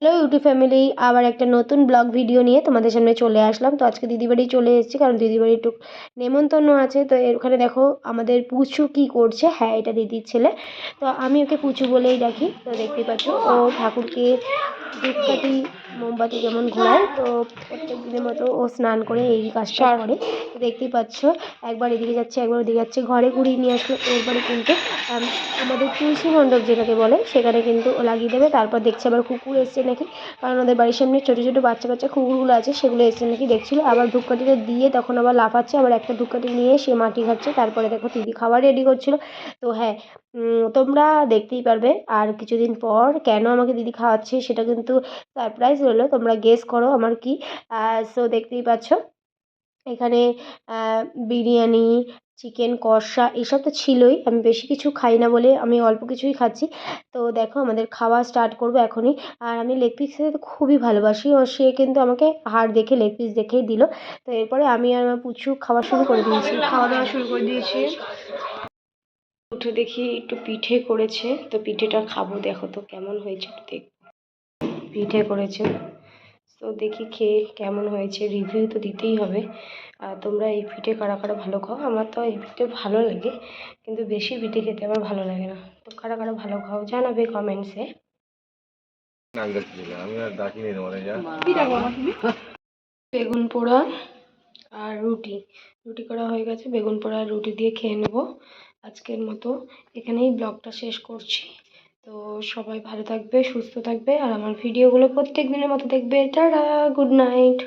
Hello YouTube family, আবার একটা নতুন ব্লগ ভিডিও নিয়ে তোমাদের সামনে চলে আসলাম। তো আজকে দিদি বাড়ি চলে এসেছি, কারণ দিদি বাড়ি একটু নেমন্তন্ন আছে। তো ওখানে দেখো আমাদের পুচু কি করছে। হ্যাঁ, এটা দিদির ছেলে, তো আমি ওকে পুচু বলেই ডাকি। তো দেখতেই পাচ্ছ ও ঠাকুরকে ধূপকাঠি মোমবাতি যেমন ঘোরায়, তো প্রত্যেক দিনের মতো ও স্নান করে এই কাজটা করে। তো দেখতেই পাচ্ছ একবার এদিকে যাচ্ছে একবার ওদিকে যাচ্ছে, ঘরে ঘুরিয়ে নিয়ে আসলো। এরপরে কিন্তু আমাদের তুলসী মণ্ডপ যেটাকে বলে সেখানে কিন্তু ও লাগিয়ে দেবে। তারপর দেখছে আবার কুকুর এসছে নাকি, কারণ ওদের বাড়ির সামনে ছোটো ছোটো বাচ্চা বাচ্চা কুকুরগুলো আছে, সেগুলো এসছে নাকি দেখছিলো। আবার ধূপকাঠিটা দিয়ে তখন আবার লাফাচ্ছে, আবার একটা ধূপকাঠি নিয়ে সে মাটি খাচ্ছে। তারপরে দেখো দিদি খাবার রেডি করছিল। তো হ্যাঁ, তোমরা দেখতেই পারবে আর কিছুদিন পর কেন আমাকে দিদি খাওয়াচ্ছে সেটা কিন্তু সারপ্রাইজ রইলো, তোমরা গেস করো আমার কি। সো দেখতেই পাচ্ছ এখানে বিরিয়ানি, চিকেন কষা এসব তো ছিলই। আমি বেশি কিছু খাই না বলে আমি অল্প কিছুই খাচ্ছি। তো দেখো আমাদের খাওয়া স্টার্ট করবো এখনই। আর আমি লেগ পিস খেতে তো খুবই ভালোবাসি, ও সে কিন্তু আমাকে হাড় দেখে লেগ পিস দেখেই দিল। তো এরপরে আমি আর আমার পুচু খাওয়া শুরু করে দিয়েছি, খাওয়া দাওয়া শুরু করে দিয়েছি। উঠে দেখি একটু পিঠে করেছে, তো পিঠেটা খাবো। দেখো তো কেমন হয়েছে, একটু দেখ। পিঠে করেছে, তো দেখি খেয়ে কেমন হয়েছে, রিভিউ তো দিতেই হবে। আর তোমরা এই পিঠে কারা কারা ভালো খাও? আমার তো এই পিঠে ভালো লাগে, কিন্তু বেশি পিঠে খেতে আমার ভালো লাগে না। তো কারা কারা ভালো খাও জানাবে কমেন্টসে। বেগুন পোড়া আর রুটি রুটি করা হয়ে গেছে, বেগুন পোড়া আর রুটি দিয়ে খেয়ে নেব আজকের মতো। এখানেই ব্লগটা শেষ করছি। তো সবাই ভালো থাকবে, সুস্থ থাকবে, আর আমার ভিডিওগুলো প্রত্যেক দিনের মতো দেখবে। Tata, good night.